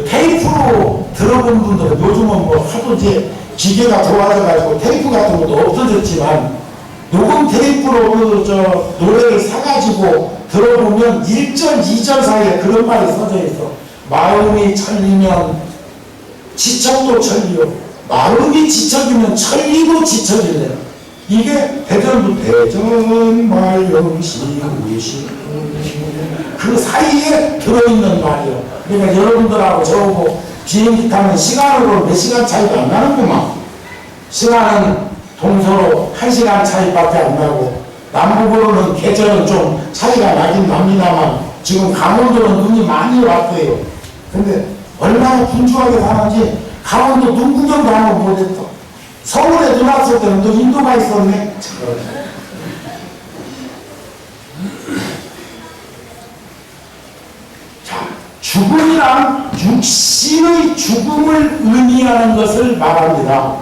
[SPEAKER 2] 테이프로 들어본 분들은 요즘은 뭐 하도 이제 기계가 좋아져가지고 테이프 같은 것도 없어졌지만 녹음 테이프로 그 노래를 사가지고 들어보면 1절, 2절 사이에 그런 말이 써져 있어. 마음이 천리면 지척도 천리요. 마음이 지척이면 천리도 지척이래요. 이게 대전 말영시 우시 그 사이에 들어있는 말이요. 그러니까 여러분들하고 저하고 비행기 타면 시간으로 몇 시간 차이도 안 나는구만. 시간은 동서로 1시간 차이밖에 안 나고 남북으로는 계절은 좀 차이가 나긴 납니다만 지금 강원도는 눈이 많이 왔어요. 근데 얼마나 분주하게 사는지 강원도 눈 구경도 한번 못했어. 서울에 눈 왔을 때는 또 인도가 있었네. 자, 죽음이란 육신의 죽음을 의미하는 것을 말합니다.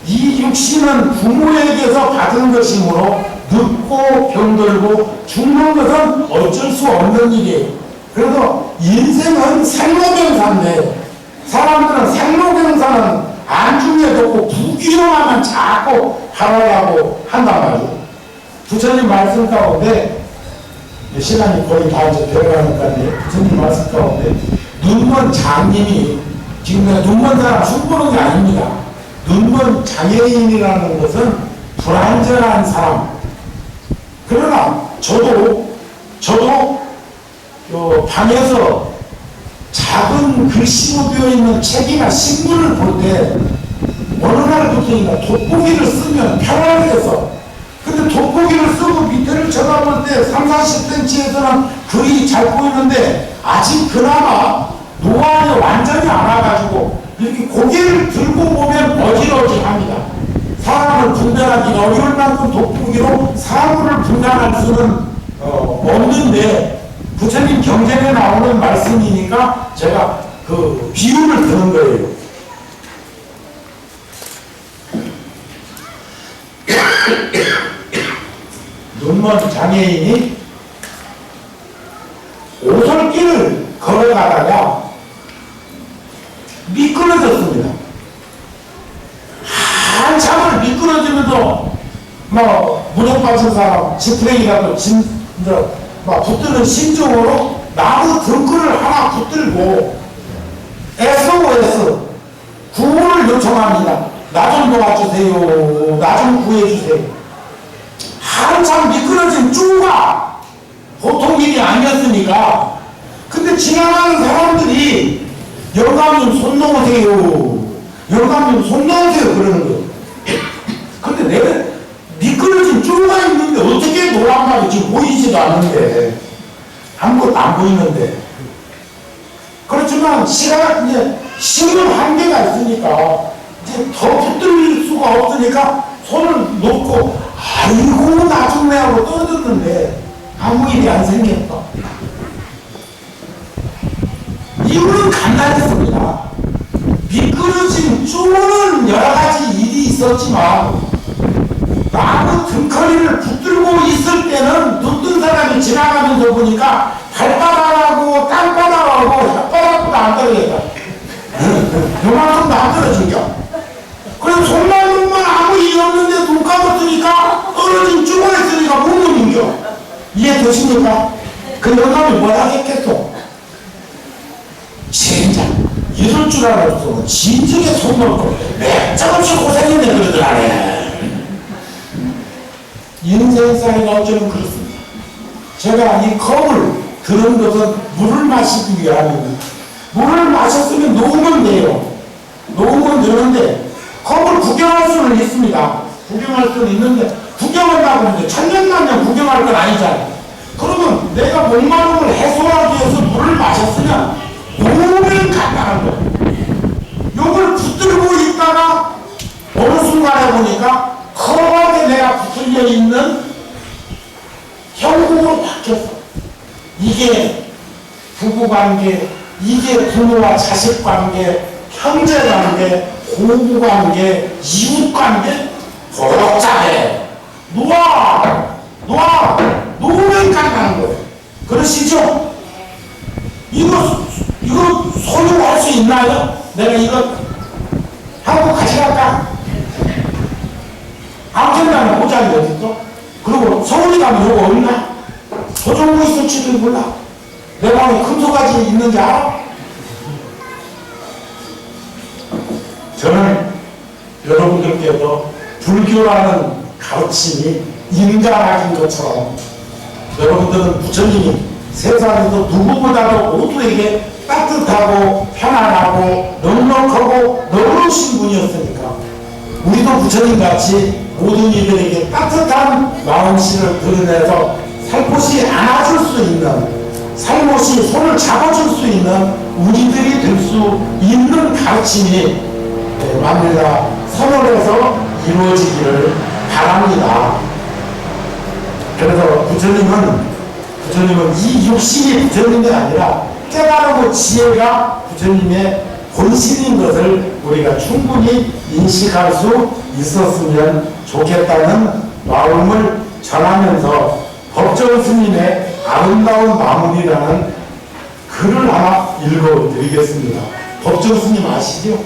[SPEAKER 2] 이 육신은 부모에게서 받은 것이므로 늙고 병들고 죽는 것은 어쩔 수 없는 일이에요. 그래서 인생은 생로병사인데 사람들은 생로병사는 안중에도 없고 부귀영화만 자꾸 바라려고 한단 말이에요. 부처님 말씀 가운데 시간이 거의 다 이제 되어가니까요. 부처님 말씀 가운데 눈먼 장님이 지금 내가 눈먼 사람 흉보는 게 아닙니다. 눈먼 장애인이라는 것은 불안전한 사람. 그러나 저도 방에서 작은 글씨로 되어 있는 책이나 신문을 볼 때 어느 날부터인가 돋보기를 쓰면 편안해서 근데 돋보기를 쓰고 밑에를 쳐다볼 때 30-40cm에서는 글이 잘 보이는데 아직 그나마 노안이 완전히 안 와가지고 이렇게 고개를 들고 보면 어지러지합니다. 사람을 분별하기 어려울 만큼 돋보기로 사물을 분간할 수는 없는데 부처님 경전에 나오는 말씀이니까 제가 그 비유를 드는 거예요. 눈먼 장애인이 오솔길을 걸어가다가 미끄러졌습니다. 한참을 미끄러지면서 물에 빠진 사람 지푸레기라도 막 붙드는 심정으로 나무 등글을 하나 붙들고 SOS 구호를 요청합니다. 나 좀 도와주세요. 나 좀 구해주세요. 한참 미끄러진 쭈가 보통 일이 아니었으니까. 근데 지나가는 사람들이 영감님 손 놓으세요, 영감님 손 놓으세요 그러는 거예요. 근데 내가 미끄러진 쭈가 있는데 어떻게 노란 말이 지금 보이지도 않는데, 아무것도 안 보이는데. 그렇지만 시간, 이제 힘은 한계가 있으니까 이제 더 붙들 수가 없으니까 손을 놓고 아이고 나중에 하고 떠들었는데 아무 일이 안 생겼다. 이유는 간단했습니다. 미끄러진 쭈는 여러 가지 일이 있었지만 나무 등커리를 붙들고 있을 때는 눈뜬 사람이 지나가면서 보니까 발바닥하고 땅바닥하고 혓바닥보다 안 떨어졌다. 요만큼도 안 떨어진겨. 그래서 손만 놓으면 아무 일 없는데 눈 감았으니까 떨어진 쭈가 있으니까 못 놓는겨. 이해되십니까? 그 영감이 뭐라 했겠어? 젠장 이럴 줄 알았어. 진즉에 손 놓고 맥작없이 고생했네 그러더라네. 인생살이가 어쩌면 그렇습니다. 제가 이 컵을 들은 것은 물을 마시기 위함입니다. 물을 마셨으면 녹으면 돼요. 녹으면 되는데 컵을 구경할 수는 있습니다. 구경할 수는 있는데 구경한다고 하는데 천년만년 구경할 건 아니잖아요. 그러면 내가 목마름을 해소하기 위해서 물을 마셨으면 녹으면 간단한 거예요. 요걸 붙들고 있다가 어느 순간에 보니까 컵에 내가 붙들려 있는 형국으로 바뀌었어. 이게 부부관계, 이게 부모와 자식관계, 형제관계, 고부관계, 이웃관계, 복잡해. 놓으면 간단한 거예요. 그러시죠? 이거 소유할 수 있나요? 내가 이거 한국 가져갈까? 아무튼 모자리 어딨어? 그리고 서울에 가면 이거 없나? 소정부 있을지도 몰라. 내 방에 금속가지 있는지 알아? 저는 여러분들께서 불교라는 가르침이 인간학인 것처럼 여러분들은 부처님이 세상에서 누구보다도 모두에게 따뜻하고 편안하고 넉넉하고 너그러우신 분이었으니까 우리도 부처님같이 모든 이들에게 따뜻한 마음씨를 드러내서 살포시 안아줄 수 있는, 살포시 손을 잡아줄 수 있는 우리들이 될 수 있는 가르침이 만물가 선언에서 이루어지기를 바랍니다. 그래서 부처님은 이 육신이 부처님이 아니라 깨달음의 지혜가 부처님의 본신인 것을 우리가 충분히 인식할 수 있었으면 좋겠다는 마음을 전하면서 법정 스님의 아름다운 마무리라는 글을 하나 읽어드리겠습니다. 법정 스님 아시죠?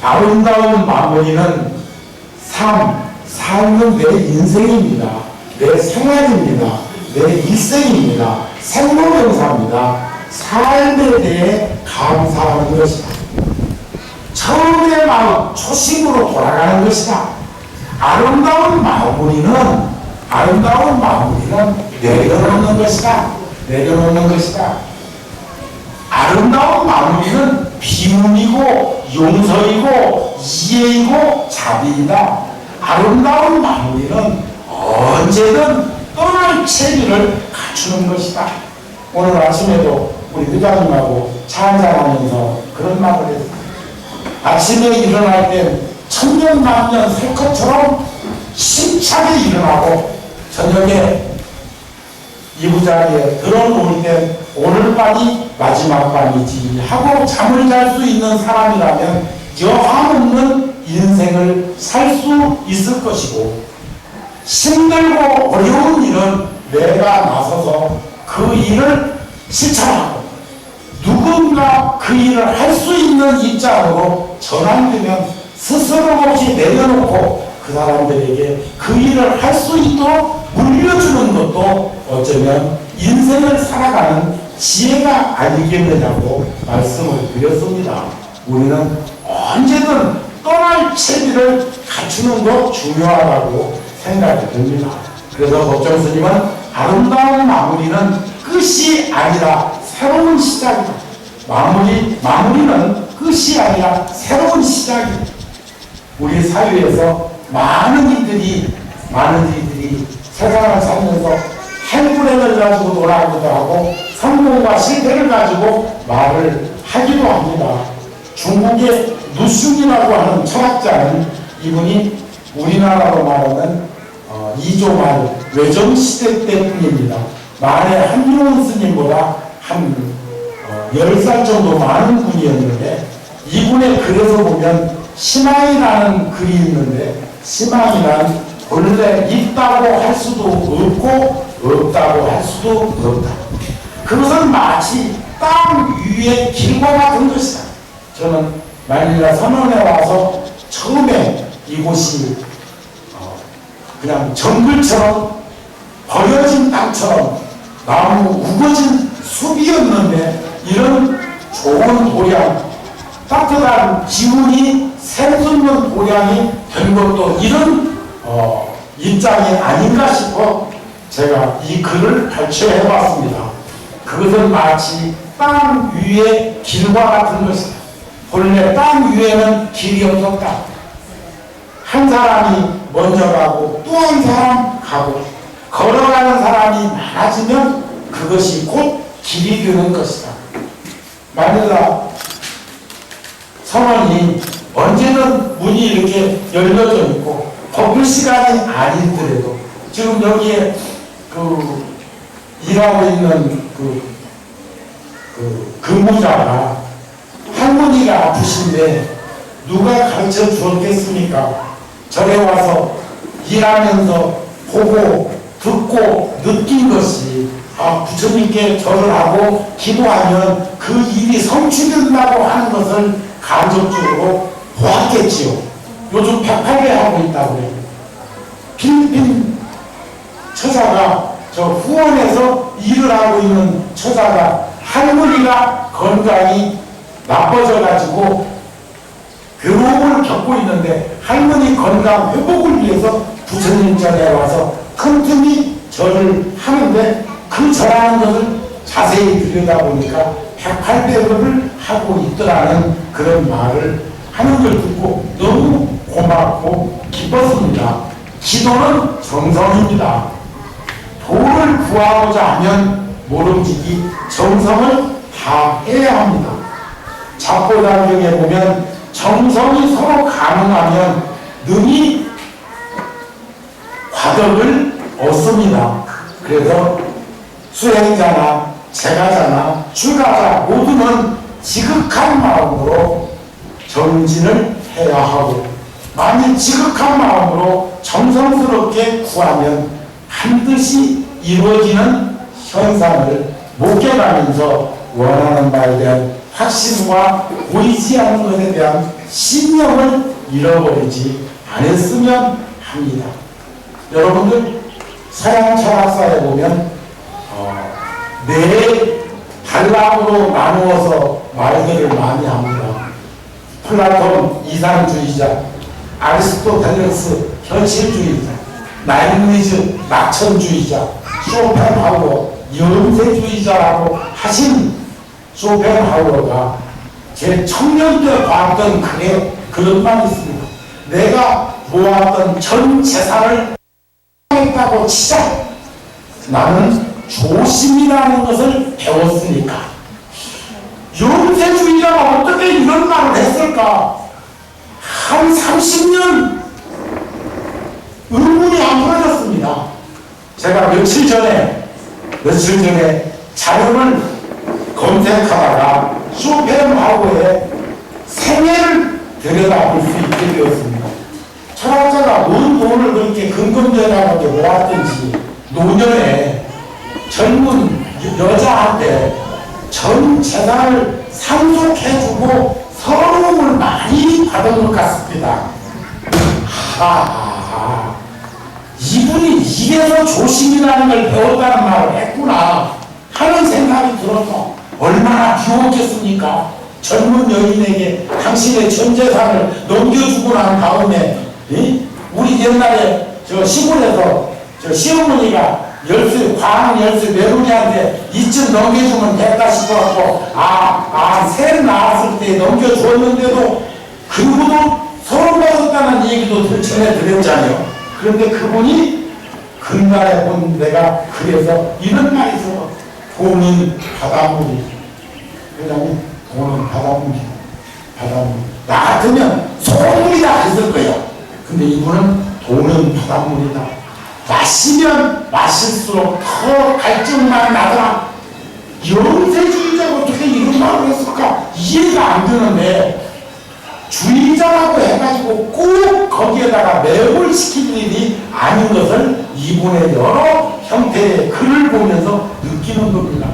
[SPEAKER 2] 아름다운 마무리는 삶은 내 인생입니다. 내 생활입니다. 내 일생입니다. 생로병사입니다. 삶에 대해 감사하는 것이다. 처음의 마음, 초심으로 돌아가는 것이다. 아름다운 마무리는 내려놓는 것이다. 내려놓는 것이다. 아름다운 마무리는 비움이고 용서이고 이해이고 자비이다. 아름다운 마무리는 언제든 떠날 체리를 갖추는 것이다. 오늘 아침에도 우리 의장님하고 차 한잔하면서 그런 말을 했어요. 아침에 일어날 땐 천년만년 살 것처럼 힘차게 일어나고 저녁에 이부자리에 들어놓을 땐 오늘 밤이 마지막 밤이지 하고 잠을 잘 수 있는 사람이라면 여함없는 인생을 살 수 있을 것이고, 힘들고 어려운 일은 내가 나서서 그 일을 실천하고 누군가 그 일을 할 수 있는 입장으로 전환되면 스스럼 없이 내려놓고 그 사람들에게 그 일을 할 수 있도록 물려주는 것도 어쩌면 인생을 살아가는 지혜가 아니겠느냐고 말씀을 드렸습니다. 우리는 언제든 떠날 채비를 갖추는 것 중요하다고 생각이 듭니다. 그래서 법정 스님은 아름다운 마무리는 끝이 아니라 새로운 시작이다. 마무리는 끝이 아니라 새로운 시작이다. 우리 사회에서 많은 이들이 세상을 살면서 행불행을 가지고 놀아보기도 하고 성공과 실패를 가지고 말을 하기도 합니다. 중국의 누슌이라고 하는 철학자는 이분이 우리나라로 말하는 이조말 외정시대 때뿐입니다. 만에 한용운 스님보다 한 10살 정도 많은 분이었는데 이분의 글에서 보면 희망이라는 글이 있는데 희망이란 본래 있다고 할 수도 없고 없다고 할 수도 없다. 그것은 마치 땅 위의 길과 같은 것이다. 저는 마닐라 선원에 와서 처음에 이곳이 그냥 정글처럼 버려진 땅처럼 나무 우거진 숲이었는데 이런 좋은 도량, 따뜻한 기운이 샘솟는 도량이 된 것도 이런 입장이 아닌가 싶어 제가 이 글을 발췌해 봤습니다. 그것은 마치 땅 위의 길과 같은 것이다. 본래 땅 위에는 길이 없었다. 한 사람이 먼저 가고 또 한 사람 가고 걸어가는 사람이 많아지면 그것이 곧 길이 되는 것이다. 마닐라 선원이 언제는 문이 이렇게 열려져 있고 덮을 시간이 아니더라도 지금 여기에 일하고 있는 근무자가 할머니가 아프신데 누가 가르쳐 주었겠습니까? 절에 와서 일하면서 보고 듣고 느낀 것이 부처님께 절을 하고 기도하면 그 일이 성취된다고 하는 것을 간접적으로 보았겠지요. 요즘 108배 하고 있다고 해요. 필리핀 처자가 저 후원에서 일을 하고 있는 처자가 할머니가 건강이 나빠져 가지고 괴로움을 겪고 있는데 할머니 건강 회복을 위해서 부처님 전에 와서 틈틈이 절을 하는데 그 절하는 것을 자세히 들여다보니까 108배를 하고 있더라는 그런 말을 하는 걸 듣고 너무 고맙고 기뻤습니다. 기도는 정성입니다. 도를 구하고자 하면 모름지기 정성을 다해야 합니다. 잡고단경에 보면 정성이 서로 가능하면 능히 과덕을 얻습니다. 그래서 수행자나 제가자나 출가자 모두는 지극한 마음으로 정진을 해야 하고 만일 지극한 마음으로 정성스럽게 구하면 반드시 이루어지는 현상을 목격하면서 원하는 바에 대한 확신과 보이지 않는 것에 대한 신념을 잃어버리지 않았으면 합니다. 여러분들 서양 철학사에 보면 네 단락으로 나누어서 말들을 많이 합니다. 플라톤 이상주의자, 아리스토텔레스 현실주의자, 나이미즈 낙천주의자, 쇼펜하우어 연쇄주의자라고 하신 쇼펜하우어가 제 청년 때 봤던 글에 그런 말이 있습니다. 내가 모았던 전 재산을 했다고 치자. 나는 조심이라는 것을 배웠으니까. 연쇄주의자가 어떻게 이런 말을 했을까? 한 30년 의문이 안 풀어졌습니다. 제가 며칠 전에 자료를 검색하다가 쇼펜하우어의 생애를 들여다볼 수 있게 되었습니다. 철학자가 뭔 돈을 그렇게 근검대낮에 모았든지 노년에 젊은 여자한테 전 재산을 상속해주고 서러움을 많이 받은 것 같습니다. 이분이 이래서 조심이라는 걸 배웠다는 말을 했구나 하는 생각이 들어서 얼마나 비웠겠습니까? 젊은 여인에게 당신의 전 재산을 넘겨주고 난 다음에 우리 옛날에 저 시골에서 저 시어머니가 과한 열쇠 며느리한테 이쯤 넘겨주면 됐다 싶어갖고 새 낳았을 때 넘겨주었는데도 그리고도 서운받았다는 얘기도 전에 들었잖아요. 그런데 그분이 그날에 본 내가 그래서 이런 말이 있어. 돈은 바닷물이. 회장님, 돈은 바닷물이. 나 같으면 소금물이다 했을 거예요. 근데 이분은 돈은 바닷물이다. 마시면 마실수록 더 갈증만 나더라. 영세주의자가 어떻게 이런 말을 했을까? 이해가 안 되는데 주의자라고 해가지고 꼭 거기에다가 매몰 시키는 일이 아닌 것을 이분의 여러 형태의 글을 보면서 느끼는 겁니다.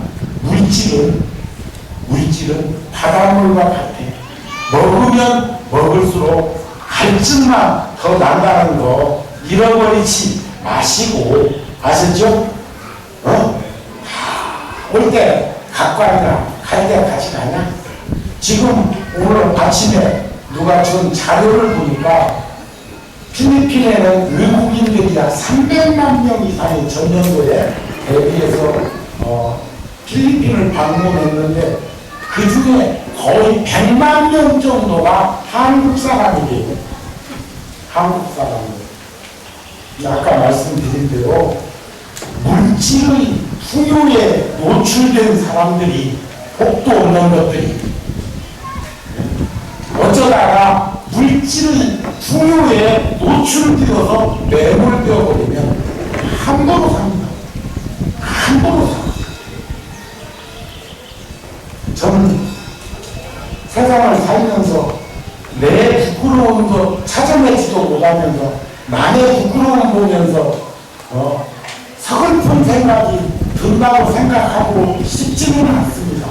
[SPEAKER 2] 물질은 바닷물과 같아. 먹으면 먹을수록 갈증만 더 난다는 거 잃어버리지 마시고, 아셨죠? 올 때 갖고 가니까 갈 때 같이 가냐? 지금 오늘 아침에 누가 준 자료를 보니까 필리핀에는 외국인들이 약 300만 명 이상이 전년도에 대비해서 필리핀을 방문했는데 그 중에 거의 100만 명 정도가 한국 사람이에요. 한국 사람이에요. 아까 말씀드린 대로 물질의 풍요에 노출된 사람들이 복도 없는 것들이 어쩌다가 물질의 풍요에 노출되어서 매몰되어 버리면 함부로 삽니다. 함부로 삽니다. 저는 세상을 살면서 내 부끄러운 것 찾아내지도 못하면서 남의 부끄러움 보면서 서글픈 생각이 든다고 생각하고 싶지는 않습니다.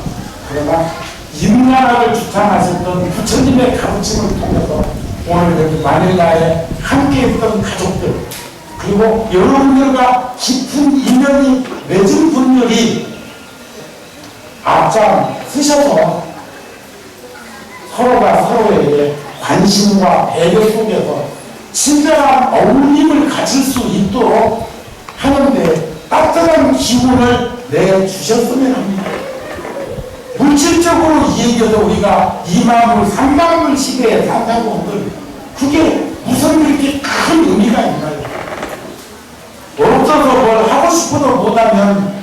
[SPEAKER 2] 그러나 인간학을 주창하셨던 부처님의 가르침을 통해서 오늘 여기 마닐라에 함께했던 가족들 그리고 여러분들과 깊은 인연이 맺은 분들이 앞장 쓰셔서 서로가 서로에게 관심과 배려 속에서 친절한 어울림을 가질 수 있도록 하는데 따뜻한 기운을 내주셨으면 합니다. 물질적으로 얘기해서 우리가 2만불, 3만불 시대에 산다고 하면 그게 무슨 그렇게 큰 의미가 있나요? 없어서 뭘 하고 싶어도 못하면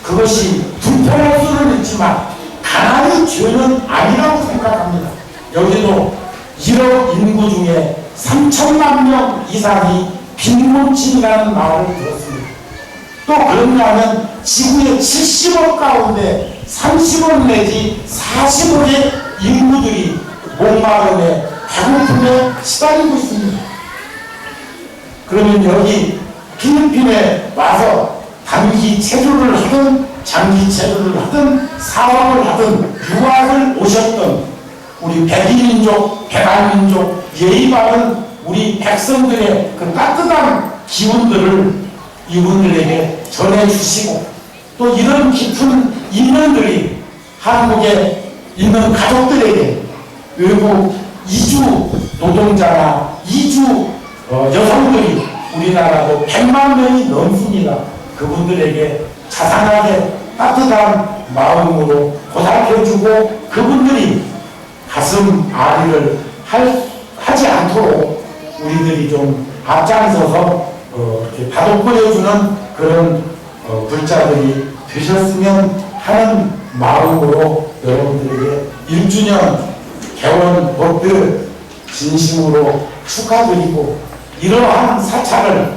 [SPEAKER 2] 그것이 불편할 수는 있지만 가난이 죄는 아니라고 생각합니다. 여기도 1억 인구 중에 3천만 명 이상이 빈곤층이라는 말을 들었습니다. 또 그런가 하면 지구의 70억 가운데 30억 내지 40억의 인구들이 목마름에 배고픔에 시달리고 있습니다. 그러면 여기 필리핀에 와서 단기 체류를 하든 장기 체류를 하든 사업을 하든 유학을 오셨던 우리 백이민족, 백알민족 예의 바른 우리 백성들의 그 따뜻한 기운들을 이분들에게 전해주시고 또 이런 깊은 인연들이 한국에 있는 가족들에게 외국 이주 노동자나 이주 여성들이 우리나라도 100만 명이 넘습니다. 그분들에게 자상하게 따뜻한 마음으로 보살펴주고 그분들이 가슴 아리를 하지 않도록 우리들이 좀 앞장서서 이렇게 다독거려주는 그런 불자들이 되셨으면 하는 마음으로 여러분들에게 1주년 개원 법들 진심으로 축하드리고 이러한 사찰을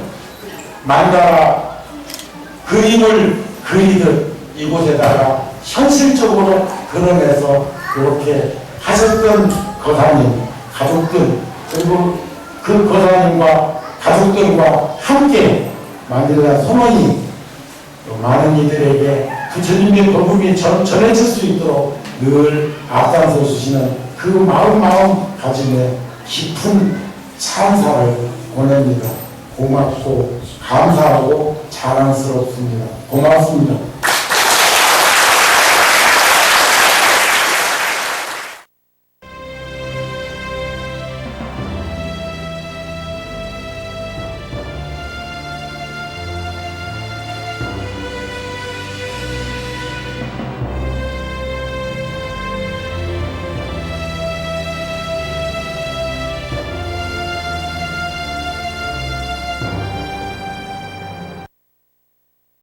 [SPEAKER 2] 만다라 그림을 그리듯 이곳에다가 현실적으로 그려내서 이렇게 하셨던 거사님, 가족들 그리고 그 거사님과 가족들과 함께 만들어 선언이 많은 이들에게 부처님의 법음이 전해질 수 있도록 늘 앞장서 주시는 그 마음 가짐에 깊은 찬사를 보냅니다. 고맙고 감사하고 자랑스럽습니다. 고맙습니다.